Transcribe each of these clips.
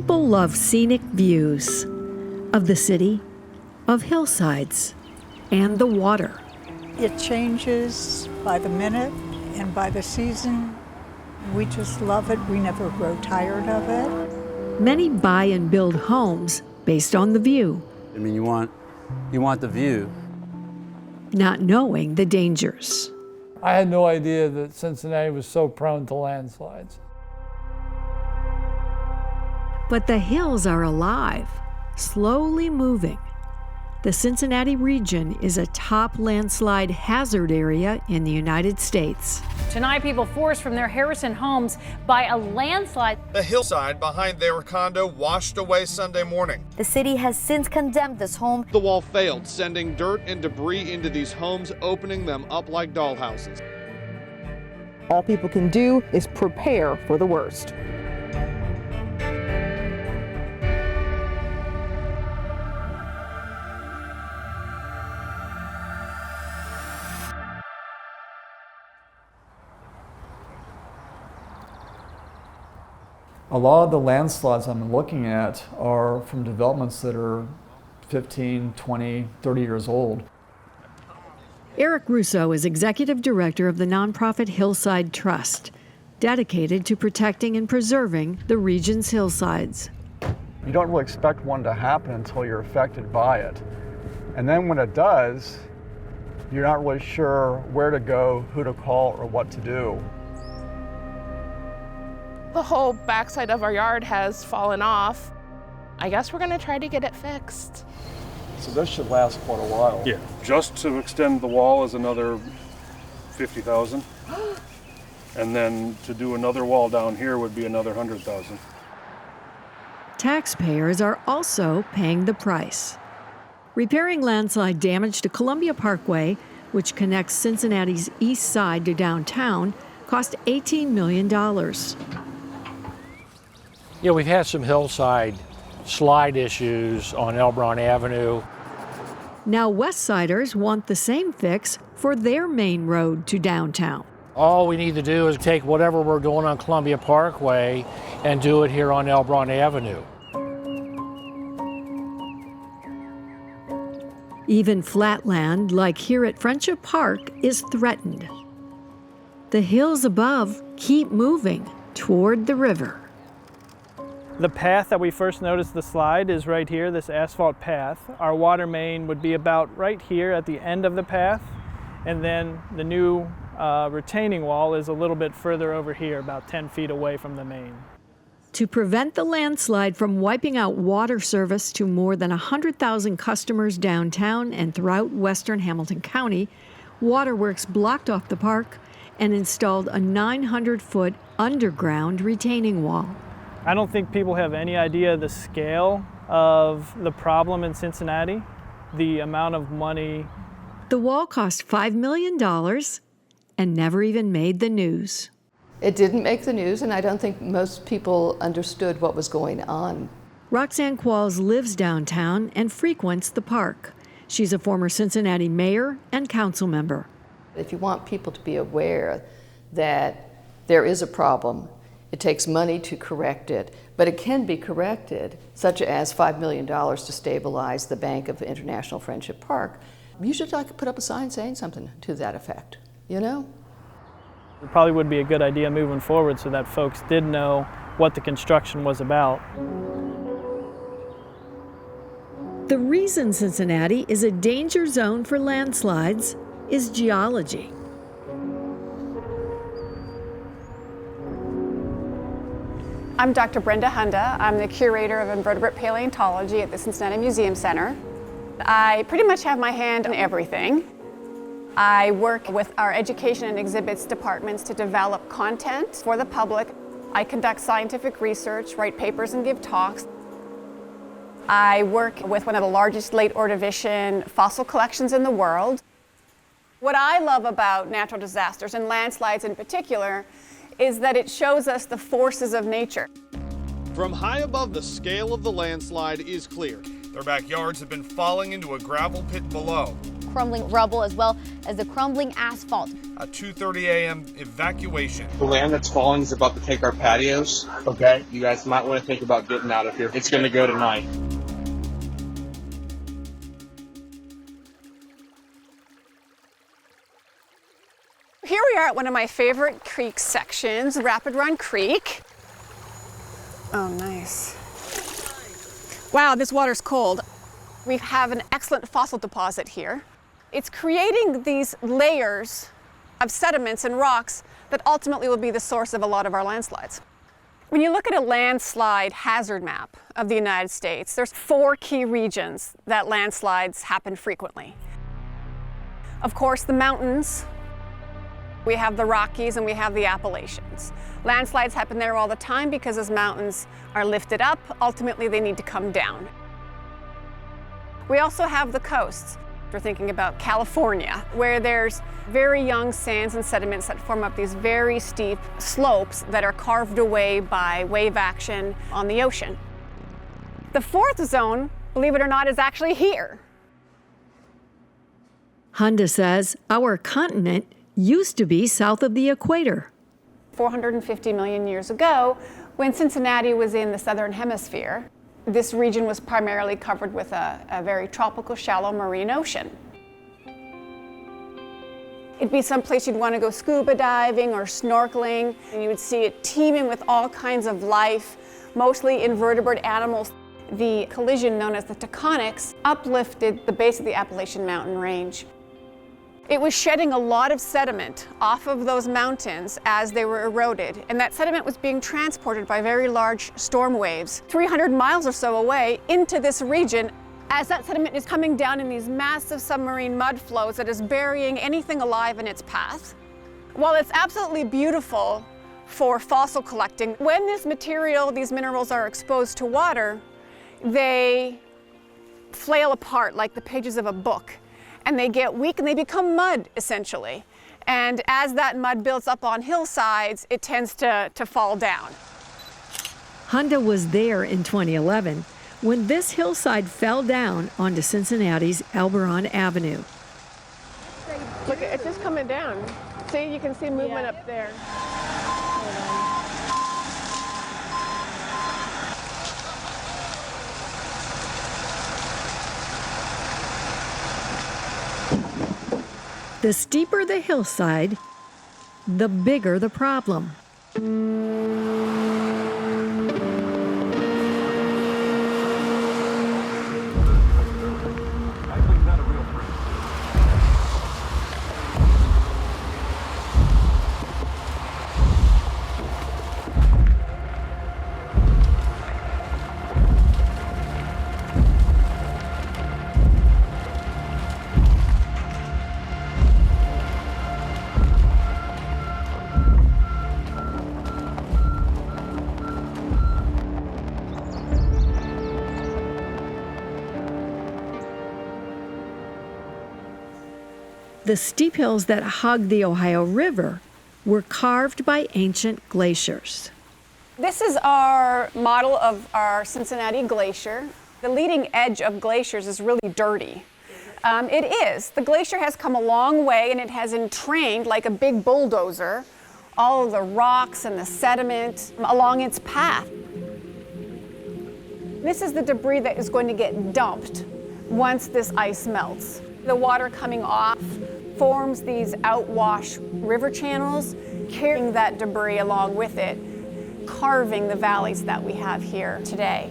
People love scenic views of the city, of hillsides, and the water. It changes by the minute and by the season. We just love it. We never grow tired of it. Many buy and build homes based on the view, I mean, you want the view. not knowing the dangers. I had no idea that Cincinnati was so prone to landslides. But the hills are alive, slowly moving. The Cincinnati region is a top landslide hazard area in the United States. Tonight, people forced from their Harrison homes by a landslide. The hillside behind their condo washed away Sunday morning. The city has since condemned this home. The wall failed, sending dirt and debris into these homes, opening them up like dollhouses. All people can do is prepare for the worst. A lot of the landslides I'm looking at are from developments that are 15, 20, 30 years old. Eric Russo is executive director of the nonprofit Hillside Trust, dedicated to protecting and preserving the region's hillsides. You don't really expect one to happen until you're affected by it. And then when it does, you're not really sure where to go, who to call, or what to do. The whole backside of our yard has fallen off. I guess we're gonna try to get it fixed. So this should last quite a while. Yeah, just to extend the wall is another $50,000. And then to do another wall down here would be another $100,000. Taxpayers are also paying the price. Repairing landslide damage to Columbia Parkway, which connects Cincinnati's east side to downtown, cost $18 million. Yeah, we've had some hillside slide issues on Elbron Avenue. Now Westsiders want the same fix for their main road to downtown. All we need to do is take whatever we're doing on Columbia Parkway and do it here on Elbron Avenue. Even flatland, like here at Friendship Park, is threatened. The hills above keep moving toward the river. The path that we first noticed the slide is right here, this asphalt path. Our water main would be about right here at the end of the path, and then the new retaining wall is a little bit further over here, about 10 feet away from the main. To prevent the landslide from wiping out water service to more than 100,000 customers downtown and throughout western Hamilton County, Waterworks blocked off the park and installed a 900-foot underground retaining wall. I don't think people have any idea the scale of the problem in Cincinnati, the amount of money. The wall cost $5 million and never even made the news. It didn't make the news, and I don't think most people understood what was going on. Roxanne Qualls lives downtown and frequents the park. She's a former Cincinnati mayor and council member. If you want people to be aware that there is a problem, it takes money to correct it, but it can be corrected, such as $5 million to stabilize the Bank of International Friendship Park. You should put up a sign saying something to that effect, you know? It probably would be a good idea moving forward so that folks did know what the construction was about. The reason Cincinnati is a danger zone for landslides is geology. I'm Dr. Brenda Hunda. I'm the curator of invertebrate paleontology at the Cincinnati Museum Center. I pretty much have my hand in everything. I work with our education and exhibits departments to develop content for the public. I conduct scientific research, write papers, and give talks. I work with one of the largest late Ordovician fossil collections in the world. What I love about natural disasters, and landslides in particular, is that it shows us the forces of nature. From high above, the scale of the landslide is clear. Their backyards have been falling into a gravel pit below. crumbling rubble as well as the crumbling asphalt. A 2:30 a.m. evacuation. The land that's falling is about to take our patios. Okay, you guys might want to think about getting out of here. It's going to go tonight. Here we are at one of my favorite creek sections, Rapid Run Creek. Oh, nice. Wow, this water's cold. We have an excellent fossil deposit here. It's creating these layers of sediments and rocks that ultimately will be the source of a lot of our landslides. When you look at a landslide hazard map of the United States, there's 4 key regions that landslides happen frequently. Of course, the mountains. We have the Rockies and we have the Appalachians. Landslides happen there all the time because as mountains are lifted up, ultimately they need to come down. We also have the coasts. We're thinking about California, where there's very young sands and sediments that form up these very steep slopes that are carved away by wave action on the ocean. The 4th zone, believe it or not, is actually here. Honda says our continent used to be south of the equator. 450 million years ago, when Cincinnati was in the southern hemisphere, this region was primarily covered with a very tropical, shallow marine ocean. It'd be someplace you'd want to go scuba diving or snorkeling, and you would see it teeming with all kinds of life, mostly invertebrate animals. The collision known as the tectonics uplifted the base of the Appalachian Mountain Range. It was shedding a lot of sediment off of those mountains as they were eroded, and that sediment was being transported by very large storm waves 300 miles or so away into this region. As that sediment is coming down in these massive submarine mud flows that is burying anything alive in its path. While it's absolutely beautiful for fossil collecting, when this material, these minerals are exposed to water, they flail apart like the pages of a book. And they get weak and they become mud, essentially. And as that mud builds up on hillsides, it tends to fall down. Honda was there in 2011 when this hillside fell down onto Cincinnati's Elberon Avenue. Look, it's just coming down. See, you can see movement up there. The steeper the hillside, the bigger the problem. The steep hills that hug the Ohio River were carved by ancient glaciers. This is our model of our Cincinnati glacier. The leading edge of glaciers is really dirty. It is. The glacier has come a long way and it has entrained, like a big bulldozer, all of the rocks and the sediment along its path. This is the debris that is going to get dumped once this ice melts. The water coming off forms these outwash river channels, carrying that debris along with it, carving the valleys that we have here today.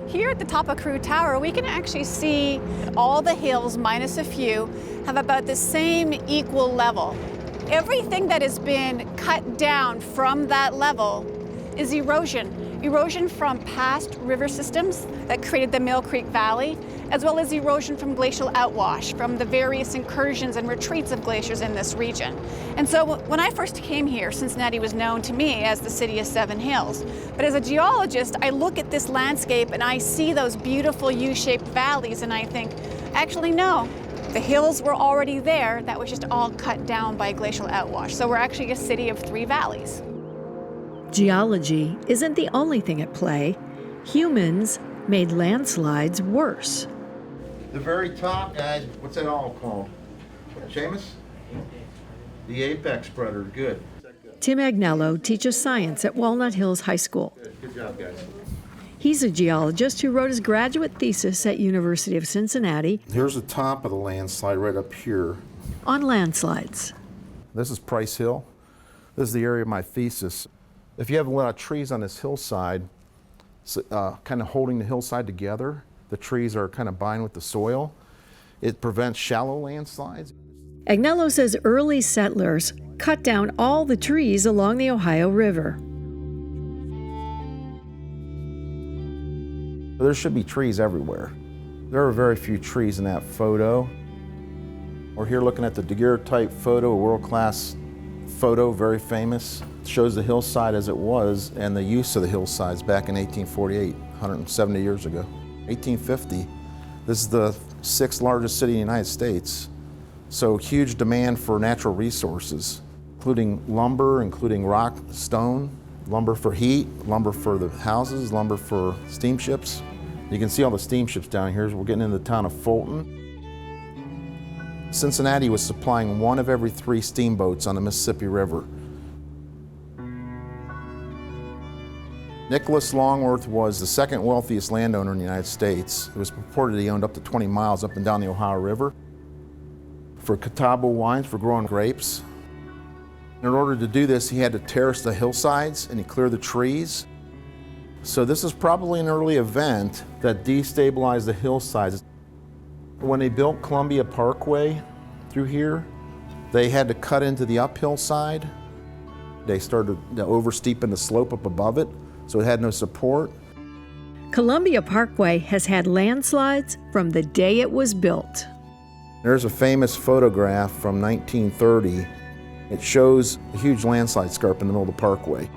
Here at the top of Crew Tower, we can actually see all the hills, minus a few, have about the same equal level. Everything that has been cut down from that level is erosion. Erosion from past river systems that created the Mill Creek Valley, as well as erosion from glacial outwash, from the various incursions and retreats of glaciers in this region. And so when I first came here, Cincinnati was known to me as the city of 7 hills. But as a geologist, I look at this landscape and I see those beautiful U-shaped valleys and I think, actually no, the hills were already there, that was just all cut down by glacial outwash. So we're actually a city of 3 valleys. Geology isn't the only thing at play. Humans made landslides worse. The very top, guys, what's that all called? Seamus? The apex predator, good. Tim Agnello teaches science at Walnut Hills High School. Good job, guys. He's a geologist who wrote his graduate thesis at University of Cincinnati. Here's the top of the landslide right up here. On landslides. This is Price Hill. This is the area of my thesis. If you have a lot of trees on this hillside, kind of holding the hillside together, the trees are kind of bind with the soil. It prevents shallow landslides. Agnello says early settlers cut down all the trees along the Ohio River. There should be trees everywhere. There are very few trees in that photo. We're here looking at the daguerreotype photo, a world-class photo, very famous. It shows the hillside as it was and the use of the hillsides back in 1848, 170 years ago. 1850, this is the 6th largest city in the United States. So huge demand for natural resources, including lumber, including rock, stone, lumber for heat, lumber for the houses, lumber for steamships. You can see all the steamships down here. We're getting into the town of Fulton. Cincinnati was supplying 1 of every 3 steamboats on the Mississippi River. Nicholas Longworth was the 2nd wealthiest landowner in the United States. It was purported he owned up to 20 miles up and down the Ohio River for Catawba wines, for growing grapes. In order to do this, he had to terrace the hillsides and he cleared the trees. So this is probably an early event that destabilized the hillsides. When they built Columbia Parkway through here, they had to cut into the uphill side. They started to oversteepen the slope up above it, so it had no support. Columbia Parkway has had landslides from the day it was built. There's a famous photograph from 1930. It shows a huge landslide scarp in the middle of the parkway.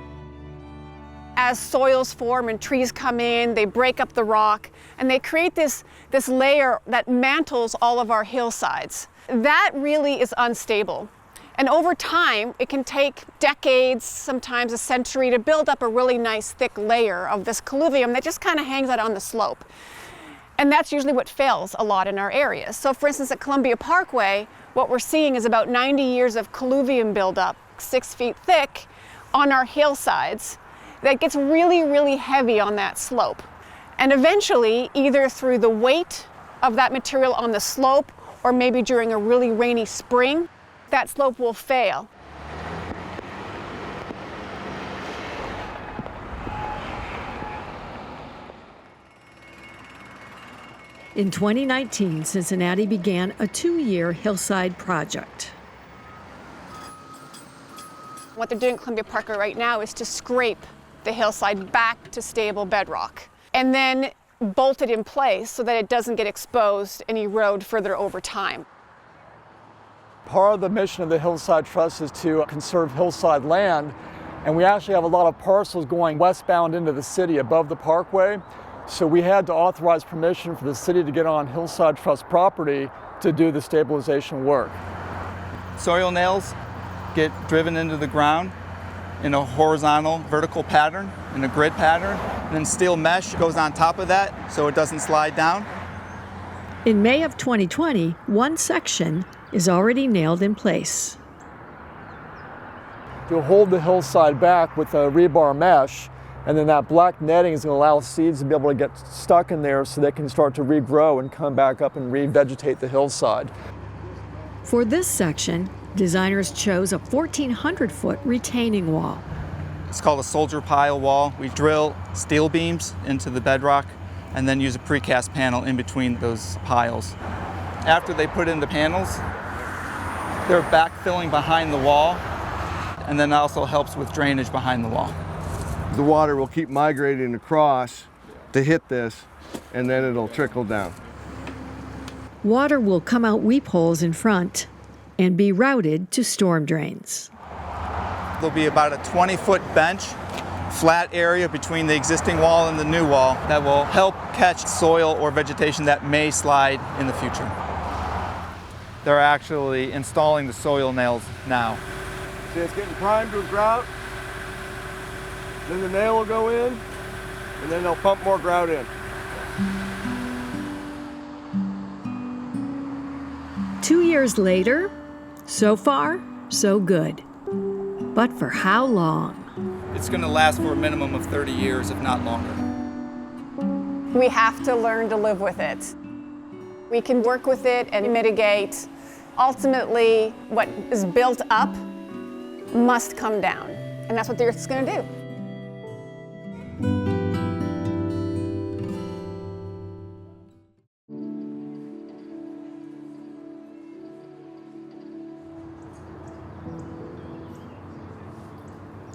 As soils form and trees come in, they break up the rock, and they create this layer that mantles all of our hillsides. That really is unstable. And over time, it can take decades, sometimes a century, to build up a really nice thick layer of this colluvium that just kind of hangs out on the slope. And that's usually what fails a lot in our areas. So for instance, at Columbia Parkway, what we're seeing is about 90 years of colluvium buildup, 6 feet thick, on our hillsides that gets really, really heavy on that slope. And eventually, either through the weight of that material on the slope, or maybe during a really rainy spring, that slope will fail. In 2019, Cincinnati began a 2-year hillside project. What they're doing at Columbia Parkway right now is to scrape the hillside back to stable bedrock and then bolt it in place so that it doesn't get exposed and erode further over time. Part of the mission of the Hillside Trust is to conserve hillside land, and we actually have a lot of parcels going westbound into the city above the parkway. So we had to authorize permission for the city to get on Hillside Trust property to do the stabilization work. Soil nails get driven into the ground in a horizontal vertical pattern, in a grid pattern, and then steel mesh goes on top of that so it doesn't slide down. In May of 2020, one section is already nailed in place. You'll hold the hillside back with a rebar mesh, and then that black netting is going to allow seeds to be able to get stuck in there so they can start to regrow and come back up and revegetate the hillside. For this section, designers chose a 1,400-foot retaining wall. It's called a soldier pile wall. We drill steel beams into the bedrock and then use a precast panel in between those piles. After they put in the panels, they're backfilling behind the wall, and then also helps with drainage behind the wall. The water will keep migrating across to hit this, and then it'll trickle down. Water will come out weep holes in front and be routed to storm drains. There'll be about a 20-foot bench, flat area between the existing wall and the new wall that will help catch soil or vegetation that may slide in the future. They're actually installing the soil nails now. See, it's getting primed with grout. Then the nail will go in, and then they'll pump more grout in. 2 years later, so far, so good. But for how long? It's going to last for a minimum of 30 years, if not longer. We have to learn to live with it. We can work with it and mitigate. Ultimately, what is built up must come down, and that's what the Earth's going to do.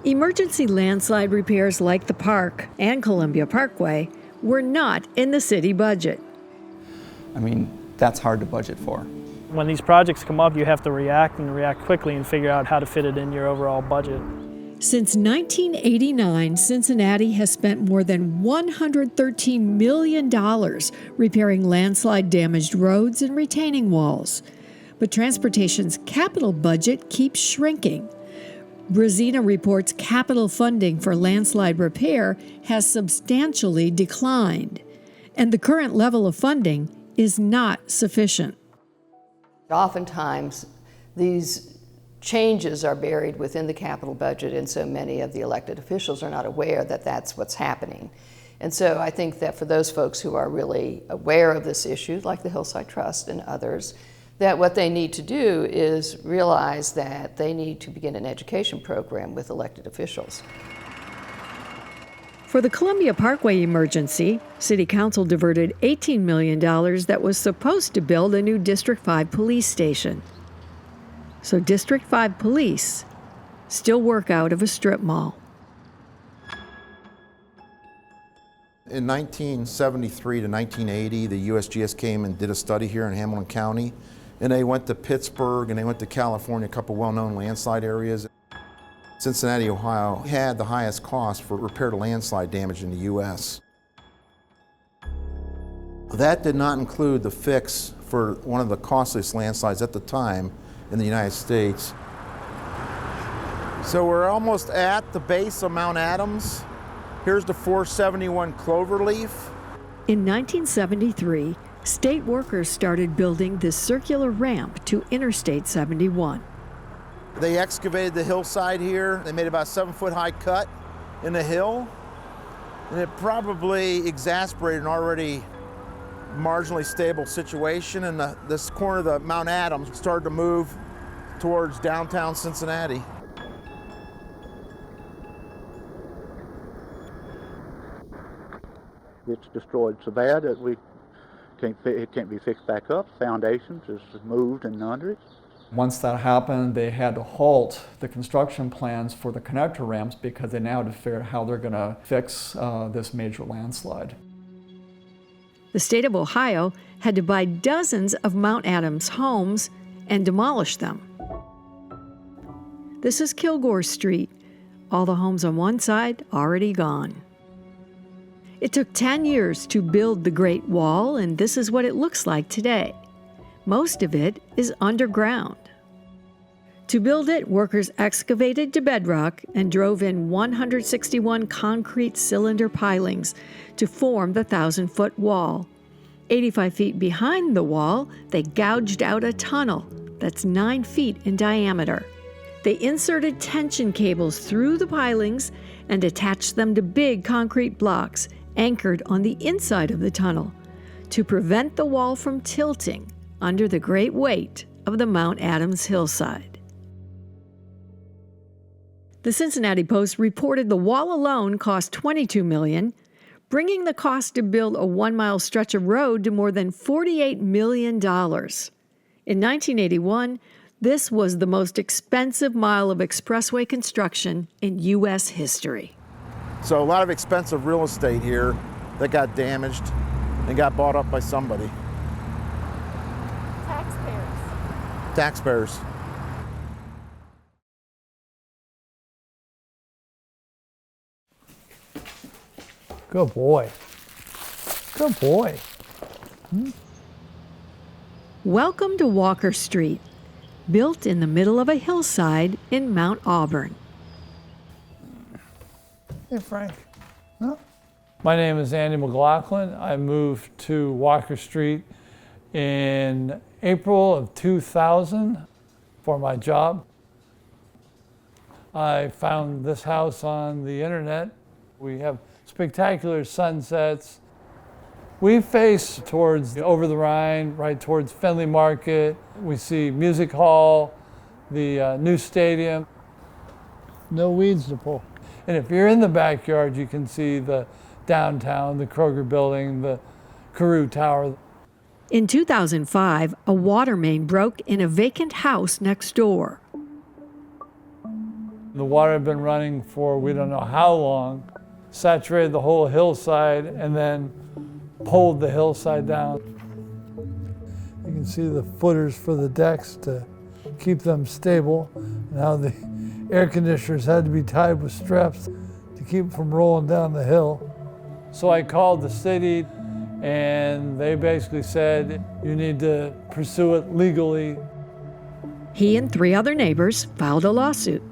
Emergency landslide repairs like the park and Columbia Parkway were not in the city budget. I mean, that's hard to budget for. When these projects come up, you have to react and react quickly and figure out how to fit it in your overall budget. Since 1989, Cincinnati has spent more than $113 million repairing landslide-damaged roads and retaining walls. But transportation's capital budget keeps shrinking. Brazina reports capital funding for landslide repair has substantially declined, and the current level of funding is not sufficient. Oftentimes, these changes are buried within the capital budget, and so many of the elected officials are not aware that that's what's happening. And so I think that for those folks who are really aware of this issue, like the Hillside Trust and others, that what they need to do is realize that they need to begin an education program with elected officials. For the Columbia Parkway emergency, City Council diverted $18 million that was supposed to build a new District 5 police station. So District 5 police still work out of a strip mall. In 1973 to 1980, the USGS came and did a study here in Hamilton County. And they went to Pittsburgh and they went to California, a couple well-known landslide areas. Cincinnati, Ohio had the highest cost for repair to landslide damage in the U.S. That did not include the fix for one of the costliest landslides at the time in the United States. So we're almost at the base of Mount Adams. Here's the 471 Cloverleaf. In 1973, state workers started building this circular ramp to Interstate 71. They excavated the hillside here. They made about a 7-foot high cut in the hill. And it probably exasperated an already marginally stable situation. And this corner of the Mount Adams started to move towards downtown Cincinnati. It's destroyed so bad that it can't be fixed back up. Foundations is moved and under it. Once that happened, they had to halt the construction plans for the connector ramps because they now had to figure out how they're going to fix this major landslide. The state of Ohio had to buy dozens of Mount Adams homes and demolish them. This is Kilgore Street. All the homes on one side already gone. It took 10 years to build the Great Wall, and this is what it looks like today. Most of it is underground. To build it, workers excavated to bedrock and drove in 161 concrete cylinder pilings to form the 1,000-foot wall. 85 feet behind the wall, they gouged out a tunnel that's 9 feet in diameter. They inserted tension cables through the pilings and attached them to big concrete blocks anchored on the inside of the tunnel to prevent the wall from tilting under the great weight of the Mount Adams hillside. The Cincinnati Post reported the wall alone cost $22 million, bringing the cost to build a 1-mile stretch of road to more than $48 million. In 1981, this was the most expensive mile of expressway construction in U.S. history. So a lot of expensive real estate here that got damaged and got bought up by somebody. Taxpayers. Good boy. Good boy. Welcome to Walker Street, built in the middle of a hillside in Mount Auburn. Hey, Frank. Huh? My name is Andy McLaughlin. I moved to Walker Street in April of 2000 for my job. I found this house on the internet. We have spectacular sunsets. We face towards over the Rhine, right towards Fenley Market. We see Music Hall, the new stadium. No weeds to pull. And if you're in the backyard, you can see the downtown, the Kroger building, the Carew Tower. In 2005, a water main broke in a vacant house next door. The water had been running for we don't know how long, saturated the whole hillside, and then pulled the hillside down. You can see the footers for the decks to keep them stable. Now the air conditioners had to be tied with straps to keep from rolling down the hill. So I called the city, and they basically said, you need to pursue it legally. He and 3 other neighbors filed a lawsuit.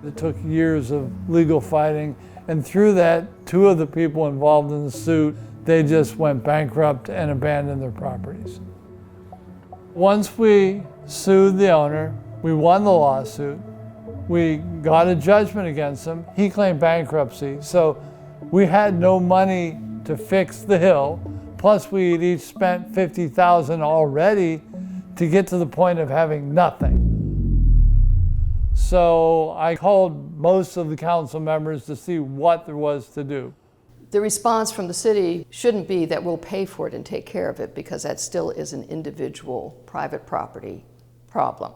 It took years of legal fighting, and through that, 2 of the people involved in the suit, they just went bankrupt and abandoned their properties. Once we sued the owner, we won the lawsuit. We got a judgment against him. He claimed bankruptcy, so we had no money to fix the hill. Plus, we had each spent $50,000 already to get to the point of having nothing. So I called most of the council members to see what there was to do. The response from the city shouldn't be that we'll pay for it and take care of it, because that still is an individual private property problem.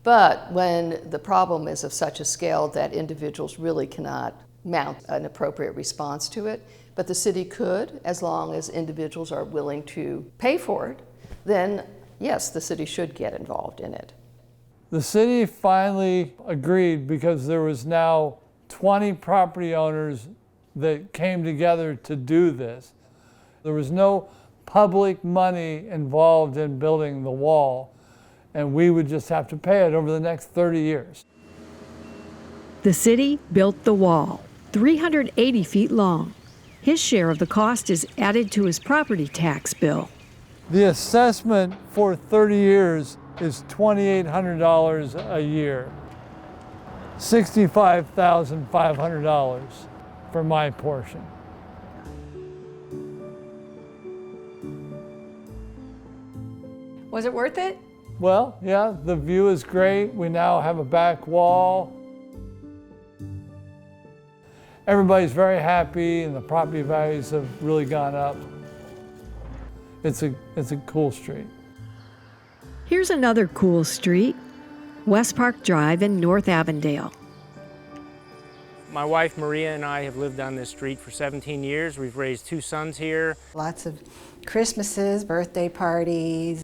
But when the problem is of such a scale that individuals really cannot mount an appropriate response to it, but the city could, as long as individuals are willing to pay for it, then yes, the city should get involved in it. The city finally agreed because there was now 20 property owners that came together to do this. There was no public money involved in building the wall, and we would just have to pay it over the next 30 years. The city built the wall, 380 feet long. His share of the cost is added to his property tax bill. The assessment for 30 years is $2,800 a year, $65,500 for my portion. Was it worth it? Well, yeah, the view is great. We now have a back wall. Everybody's very happy, and the property values have really gone up. It's a cool street. Here's another cool street, West Park Drive in North Avondale. My wife Maria and I have lived on this street for 17 years. We've raised 2 sons here. Lots of Christmases, birthday parties.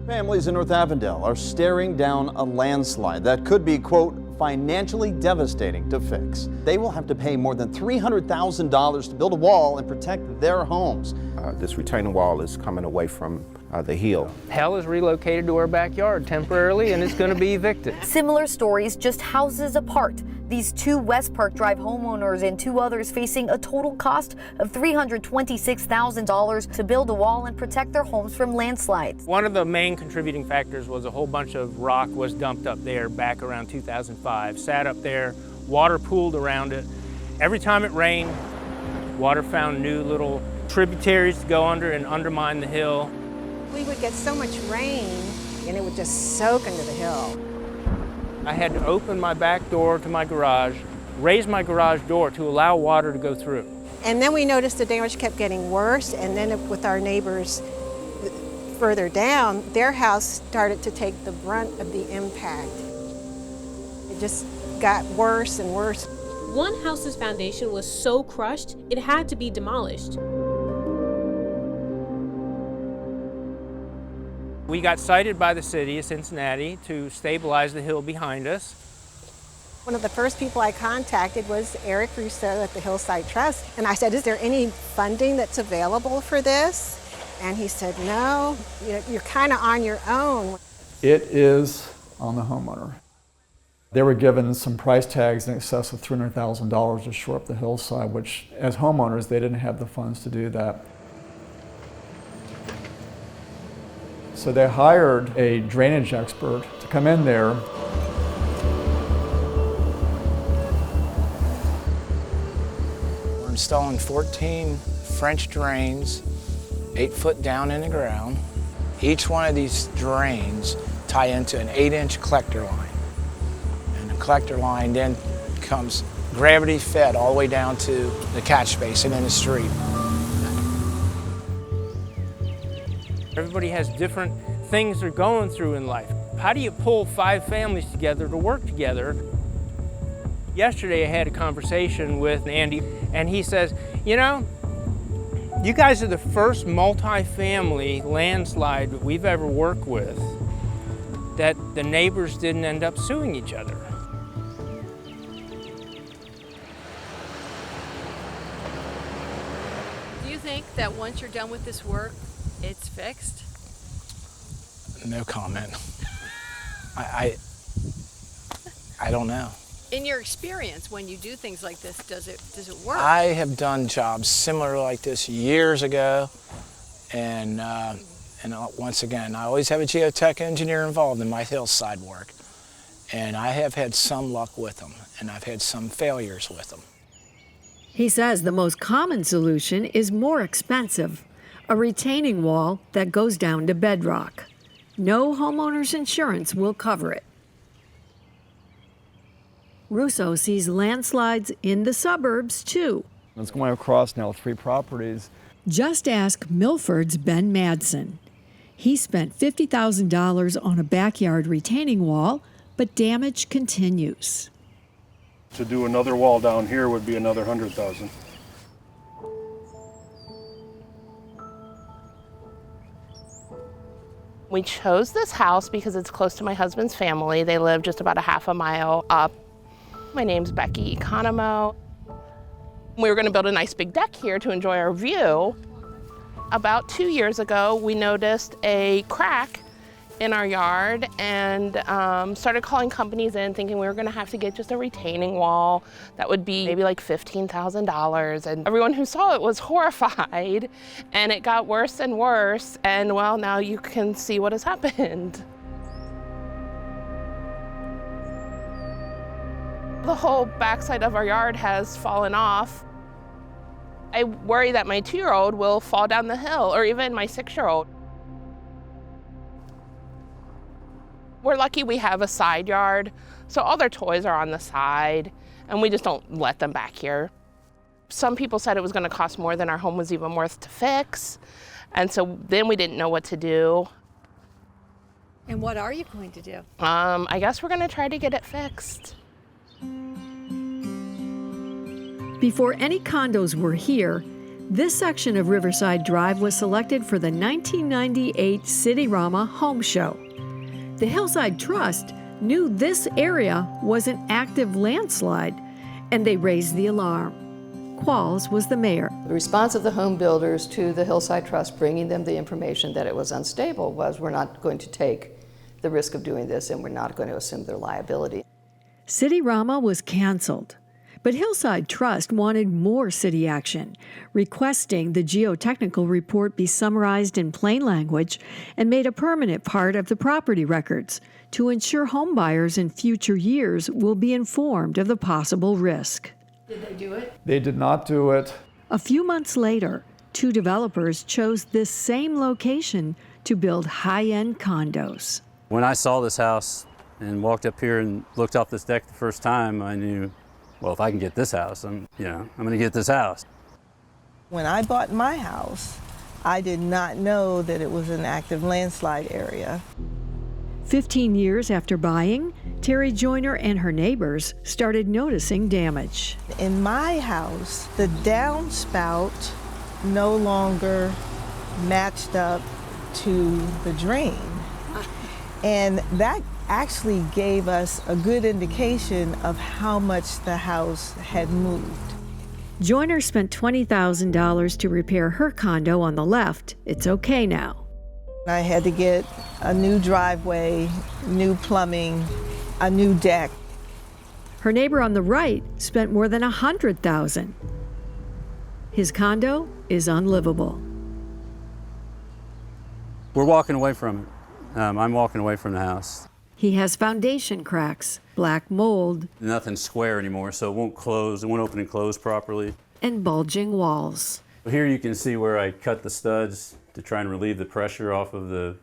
Families in North Avondale are staring down a landslide that could be, quote, financially devastating to fix. They will have to pay more than $300,000 to build a wall and protect their homes. This retaining wall is coming away from the hill. Hell is relocated to our backyard temporarily, and it's going to be evicted. Similar stories, just houses apart. These 2 West Park Drive homeowners and 2 others facing a total cost of $326,000 to build a wall and protect their homes from landslides. One of the main contributing factors was a whole bunch of rock was dumped up there back around 2005. Sat up there, water pooled around it. Every time it rained, water found new little tributaries to go under and undermine the hill. We would get so much rain and it would just soak into the hill. I had to open my back door to my garage, raise my garage door to allow water to go through. And then we noticed the damage kept getting worse, and then with our neighbors further down, their house started to take the brunt of the impact. It just got worse and worse. One house's foundation was so crushed, it had to be demolished. We got cited by the city of Cincinnati to stabilize the hill behind us. One of the first people I contacted was Eric Rousseau at the Hillside Trust, and I said, is there any funding that's available for this? And he said, no, you're kind of on your own. It is on the homeowner. They were given some price tags in excess of $300,000 to shore up the hillside, which as homeowners, they didn't have the funds to do that. So they hired a drainage expert to come in there. We're installing 14 French drains, 8 foot down in the ground. Each one of these drains tie into an 8-inch collector line. And the collector line then comes gravity fed all the way down to the catch basin in the street. Everybody has different things they're going through in life. How do you pull 5 families together to work together? Yesterday I had a conversation with Andy, and he says, you know, you guys are the first multi-family landslide that we've ever worked with that the neighbors didn't end up suing each other. Do you think that once you're done with this work, it's fixed? No comment. I don't know. In your experience, when you do things like this, does it work? I have done jobs similar like this years ago, and once again, I always have a geotech engineer involved in my hillside work, and I have had some luck with them, and I've had some failures with them. He says the most common solution is more expensive, a retaining wall that goes down to bedrock. No homeowner's insurance will cover it. Russo sees landslides in the suburbs, too. It's going across now 3 properties. Just ask Milford's Ben Madsen. He spent $50,000 on a backyard retaining wall, but damage continues. To do another wall down here would be another $100,000. We chose this house because it's close to my husband's family. They live just about a half a mile up. My name's Becky Economo. We were gonna build a nice big deck here to enjoy our view. About 2 years ago, we noticed a crack in our yard and started calling companies in thinking we were gonna have to get just a retaining wall that would be maybe like $15,000. And everyone who saw it was horrified, and it got worse and worse. And well, now you can see what has happened. The whole backside of our yard has fallen off. I worry that my 2-year-old will fall down the hill, or even my 6-year-old. We're lucky we have a side yard, so all their toys are on the side, and we just don't let them back here. Some people said it was going to cost more than our home was even worth to fix, and so then we didn't know what to do. And what are you going to do? I guess we're going to try to get it fixed. Before any condos were here, this section of Riverside Drive was selected for the 1998 Cityrama Home Show. The Hillside Trust knew this area was an active landslide, and they raised the alarm. Qualls was the mayor. The response of the home builders to the Hillside Trust bringing them the information that it was unstable was, we're not going to take the risk of doing this, and we're not going to assume their liability. Cityrama was canceled, but Hillside Trust wanted more city action, requesting the geotechnical report be summarized in plain language and made a permanent part of the property records to ensure home buyers in future years will be informed of the possible risk. Did they do it? They did not do it. A few months later, 2 developers chose this same location to build high-end condos. When I saw this house and walked up here and looked off this deck the first time, I knew, well, if I can get this house, I'm going to get this house. When I bought my house, I did not know that it was an active landslide area. 15 years after buying, Terry Joyner and her neighbors started noticing damage. In my house, the downspout no longer matched up to the drain. And that actually gave us a good indication of how much the house had moved. Joyner spent $20,000 to repair her condo on the left. It's okay now. I had to get a new driveway, new plumbing, a new deck. Her neighbor on the right spent more than $100,000. His condo is unlivable. We're walking away from it. I'm walking away from the house. He has foundation cracks, black mold, Nothing's square anymore, so it won't close. It won't open and close properly. and bulging walls. Here you can see where I cut the studs to try and relieve the pressure off of the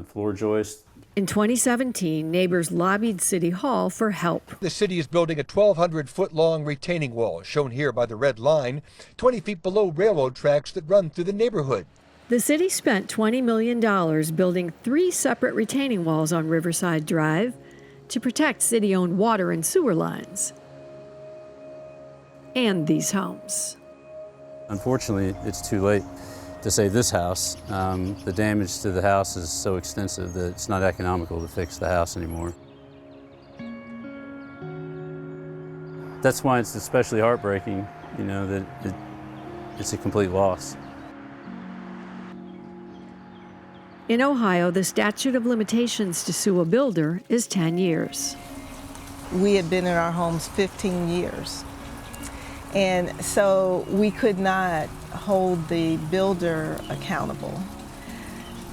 floor joist. In 2017, neighbors lobbied City Hall for help. The city is building a 1,200-foot-long retaining wall, shown here by the red line, 20 feet below railroad tracks that run through the neighborhood. The city spent $20 million building 3 separate retaining walls on Riverside Drive to protect city-owned water and sewer lines and these homes. Unfortunately, it's too late to save this house. The damage to the house is so extensive that it's not economical to fix the house anymore. That's why it's especially heartbreaking, that it's a complete loss. In Ohio, the statute of limitations to sue a builder is 10 years. We had been in our homes 15 years. And so we could not hold the builder accountable.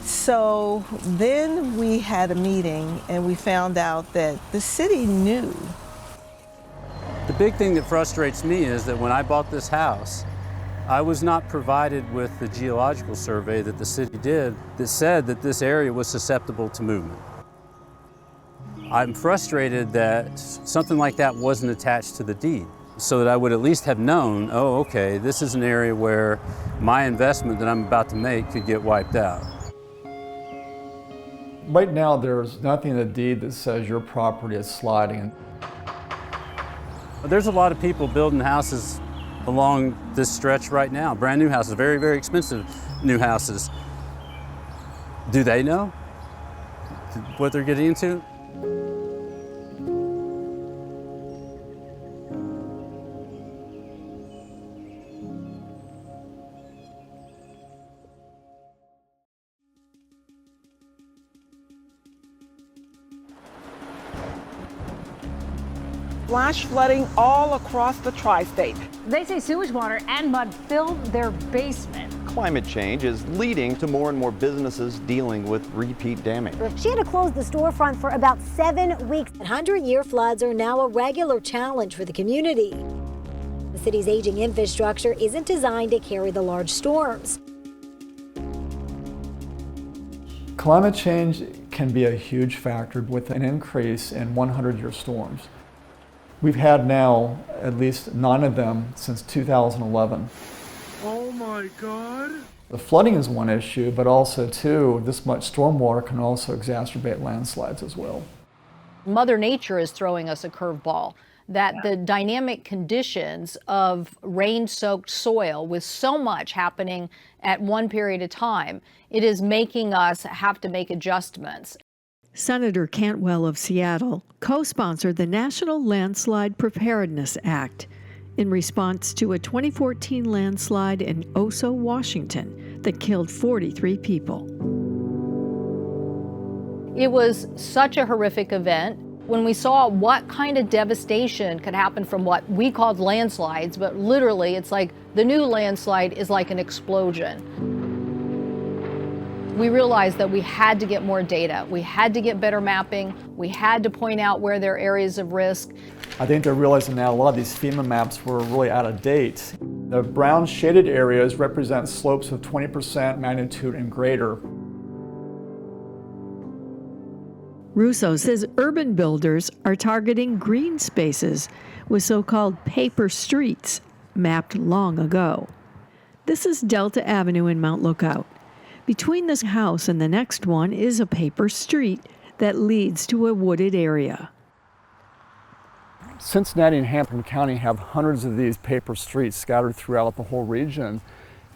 So then we had a meeting and we found out that the city knew. The big thing that frustrates me is that when I bought this house, I was not provided with the geological survey that the city did that said that this area was susceptible to movement. I'm frustrated that something like that wasn't attached to the deed, so that I would at least have known, oh, okay, this is an area where my investment that I'm about to make could get wiped out. Right now, there's nothing in the deed that says your property is sliding. There's a lot of people building houses along this stretch right now, brand new houses, very, very expensive new houses. Do they know what they're getting into? Flash flooding all across the tri-state. They say sewage water and mud filled their basement. Climate change is leading to more and more businesses dealing with repeat damage. She had to close the storefront for about 7 weeks. 100-year floods are now a regular challenge for the community. The city's aging infrastructure isn't designed to carry the large storms. Climate change can be a huge factor with an increase in 100-year storms. We've had now at least 9 of them since 2011. Oh my God. The flooding is one issue, but also too, this much stormwater can also exacerbate landslides as well. Mother Nature is throwing us a curveball, that the dynamic conditions of rain-soaked soil with so much happening at one period of time, it is making us have to make adjustments. Senator Cantwell of Seattle co-sponsored the National Landslide Preparedness Act in response to a 2014 landslide in Oso, Washington that killed 43 people. It was such a horrific event. When we saw what kind of devastation could happen from what we called landslides, but literally it's like the new landslide is like an explosion. We realized that we had to get more data. We had to get better mapping. We had to point out where there are areas of risk. I think they're realizing now a lot of these FEMA maps were really out of date. The brown shaded areas represent slopes of 20% magnitude and greater. Russo says urban builders are targeting green spaces with so-called paper streets mapped long ago. This is Delta Avenue in Mount Lookout. Between this house and the next one is a paper street that leads to a wooded area. Cincinnati and Hamilton County have hundreds of these paper streets scattered throughout the whole region.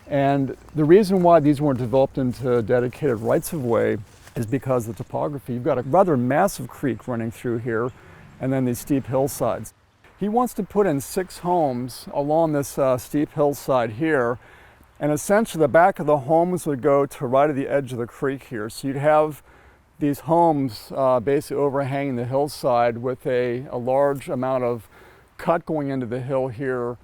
And the reason why these weren't developed into dedicated rights-of-way is because of the topography. You've got a rather massive creek running through here and then these steep hillsides. He wants to put in 6 homes along this steep hillside here. And essentially the back of the homes would go to right of the edge of the creek here. So you'd have these homes basically overhanging the hillside with a large amount of cut going into the hill here.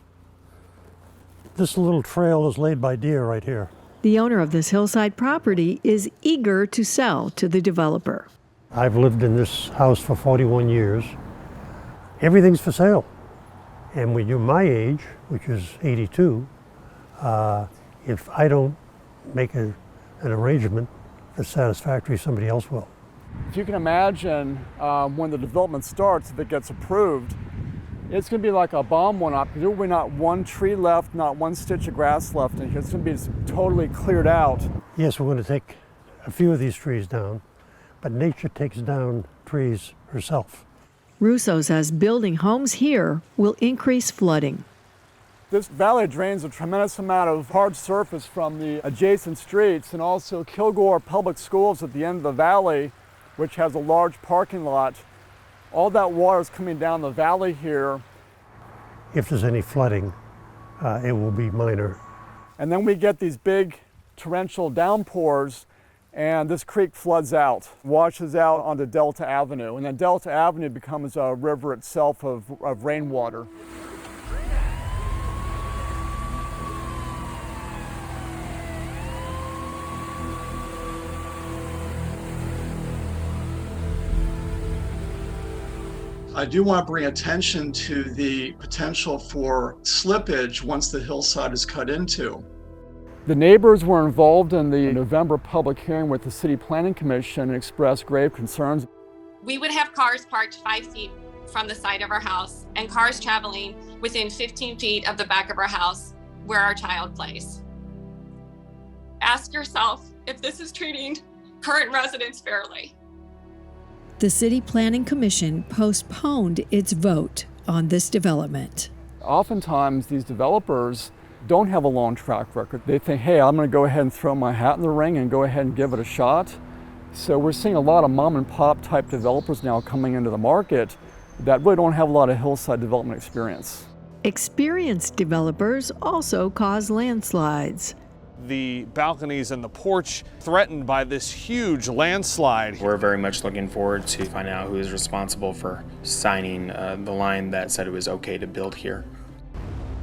This little trail is laid by deer right here. The owner of this hillside property is eager to sell to the developer. I've lived in this house for 41 years. Everything's for sale. And when you're my age, which is 82, if I don't make an arrangement that's satisfactory, somebody else will. If you can imagine when the development starts, if it gets approved, it's going to be like a bomb went up. There will be not one tree left, not one stitch of grass left in here. It's going to be totally cleared out. Yes, we're going to take a few of these trees down, but nature takes down trees herself. Russo says building homes here will increase flooding. This valley drains a tremendous amount of hard surface from the adjacent streets, and also Kilgore Public Schools at the end of the valley, which has a large parking lot. All that water is coming down the valley here. If there's any flooding, it will be minor. And then we get these big torrential downpours, and this creek floods out, washes out onto Delta Avenue, and then Delta Avenue becomes a river itself of rainwater. I do want to bring attention to the potential for slippage once the hillside is cut into. The neighbors were involved in the November public hearing with the City Planning Commission and expressed grave concerns. We would have cars parked 5 feet from the side of our house and cars traveling within 15 feet of the back of our house where our child plays. Ask yourself if this is treating current residents fairly. The City Planning Commission postponed its vote on this development. Oftentimes, these developers don't have a long track record. They think, hey, I'm going to go ahead and throw my hat in the ring and go ahead and give it a shot. So we're seeing a lot of mom and pop type developers now coming into the market that really don't have a lot of hillside development experience. Experienced developers also cause landslides. The balconies and the porch threatened by this huge landslide. We're very much looking forward to finding out who is responsible for signing the line that said it was okay to build here.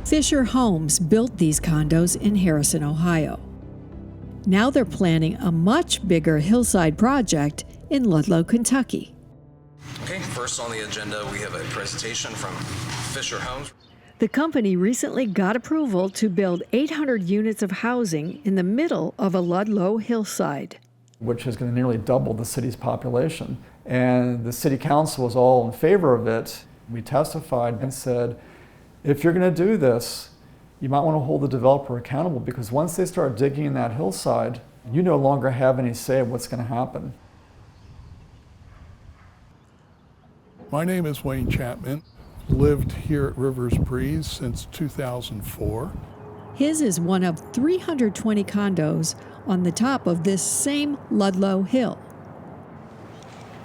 Fisher Homes built these condos in Harrison, Ohio. Now they're planning a much bigger hillside project in Ludlow, Kentucky. Okay, first on the agenda, we have a presentation from Fisher Homes. The company recently got approval to build 800 units of housing in the middle of a Ludlow hillside, which is going to nearly double the city's population. And the city council was all in favor of it. We testified and said, if you're going to do this, you might want to hold the developer accountable, because once they start digging in that hillside, you no longer have any say of what's going to happen. My name is Wayne Chapman. Lived here at Rivers Breeze since 2004. His is one of 320 condos on the top of this same Ludlow Hill.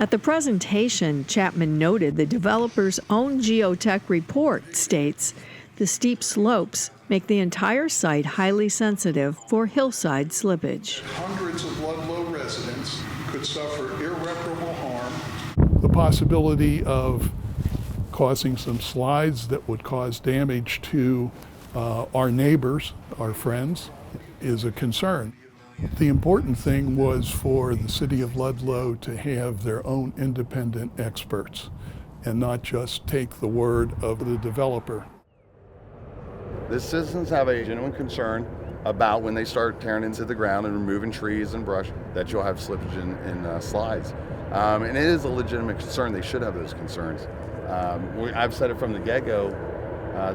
At the presentation, Chapman noted the developer's own geotech report states the steep slopes make the entire site highly sensitive for hillside slippage. Hundreds of Ludlow residents could suffer irreparable harm. The possibility of causing some slides that would cause damage to our neighbors, our friends, is a concern. The important thing was for the city of Ludlow to have their own independent experts and not just take the word of the developer. The citizens have a genuine concern about when they start tearing into the ground and removing trees and brush that you'll have slippage in slides. And it is a legitimate concern. They should have those concerns. I've said it from the get-go,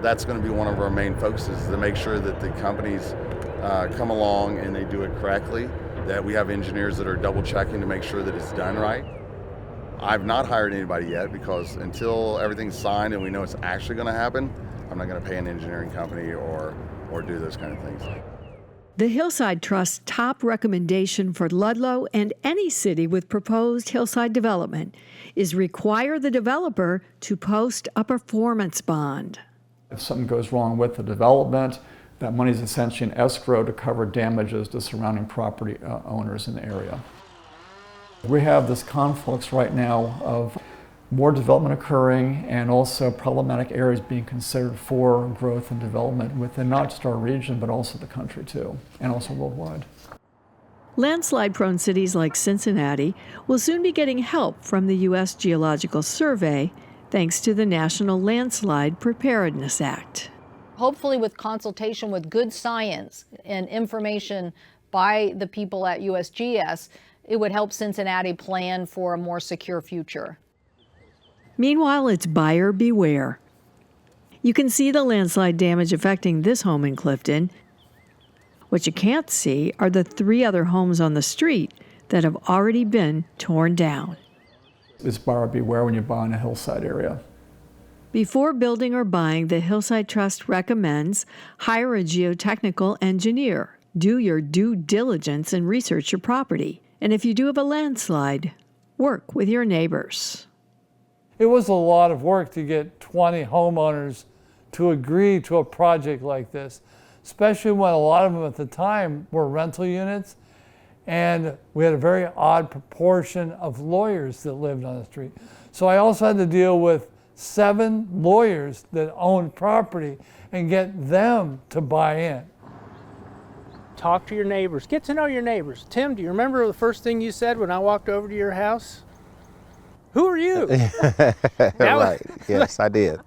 that's going to be one of our main focuses, to make sure that the companies come along and they do it correctly, that we have engineers that are double-checking to make sure that it's done right. I've not hired anybody yet, because until everything's signed and we know it's actually going to happen, I'm not going to pay an engineering company or do those kind of things. The Hillside Trust's top recommendation for Ludlow and any city with proposed hillside development is require the developer to post a performance bond. If something goes wrong with the development, that money is essentially an escrow to cover damages to surrounding property owners in the area. We have this conflux right now of more development occurring and also problematic areas being considered for growth and development within not just our region, but also the country too, and also worldwide. Landslide-prone cities like Cincinnati will soon be getting help from the U.S. Geological Survey, thanks to the National Landslide Preparedness Act. Hopefully with consultation with good science and information by the people at USGS, it would help Cincinnati plan for a more secure future. Meanwhile, it's buyer beware. You can see the landslide damage affecting this home in Clifton. What you can't see are the 3 other homes on the street that have already been torn down. It's buyer beware when you buy in a hillside area. Before building or buying, the Hillside Trust recommends hire a geotechnical engineer. Do your due diligence and research your property. And if you do have a landslide, work with your neighbors. It was a lot of work to get 20 homeowners to agree to a project like this, especially when a lot of them at the time were rental units, and we had a very odd proportion of lawyers that lived on the street. So I also had to deal with 7 lawyers that owned property and get them to buy in. Talk to your neighbors, get to know your neighbors. Tim, do you remember the first thing you said when I walked over to your house? Who are you? Right, yes, I did.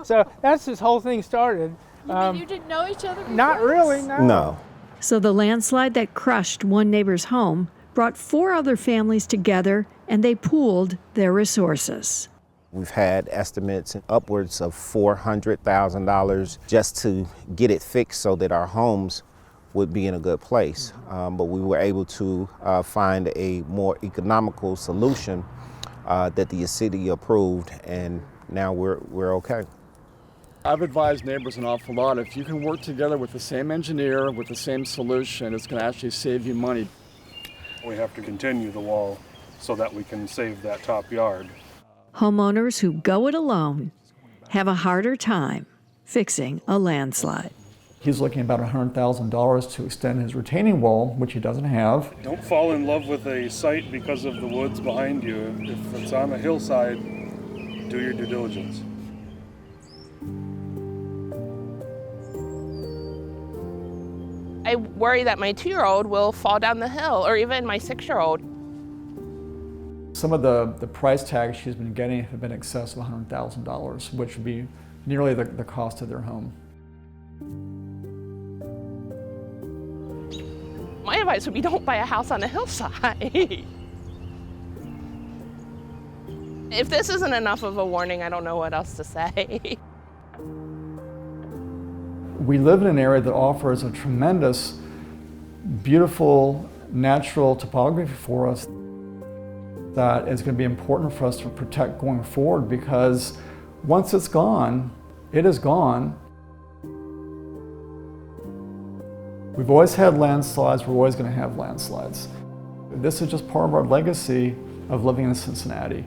So that's this whole thing started. You mean you didn't know each other before? Not really, no. No. So the landslide that crushed one neighbor's home brought 4 other families together, and they pooled their resources. We've had estimates upwards of $400,000 just to get it fixed so that our homes would be in a good place. But we were able to find a more economical solution that the city approved, and now we're okay. I've advised neighbors an awful lot. If you can work together with the same engineer, with the same solution, it's going to actually save you money. We have to continue the wall so that we can save that top yard. Homeowners who go it alone have a harder time fixing a landslide. He's looking at about $100,000 to extend his retaining wall, which he doesn't have. Don't fall in love with a site because of the woods behind you. If it's on a hillside, do your due diligence. I worry that my 2-year-old will fall down the hill, or even my 6-year-old. Some of the price tags she's been getting have been in excess of $100,000, which would be nearly the cost of their home. My advice would be don't buy a house on a hillside. If this isn't enough of a warning, I don't know what else to say. We live in an area that offers a tremendous, beautiful, natural topography for us that is going to be important for us to protect going forward, because once it's gone, it is gone. We've always had landslides, we're always going to have landslides. This is just part of our legacy of living in Cincinnati.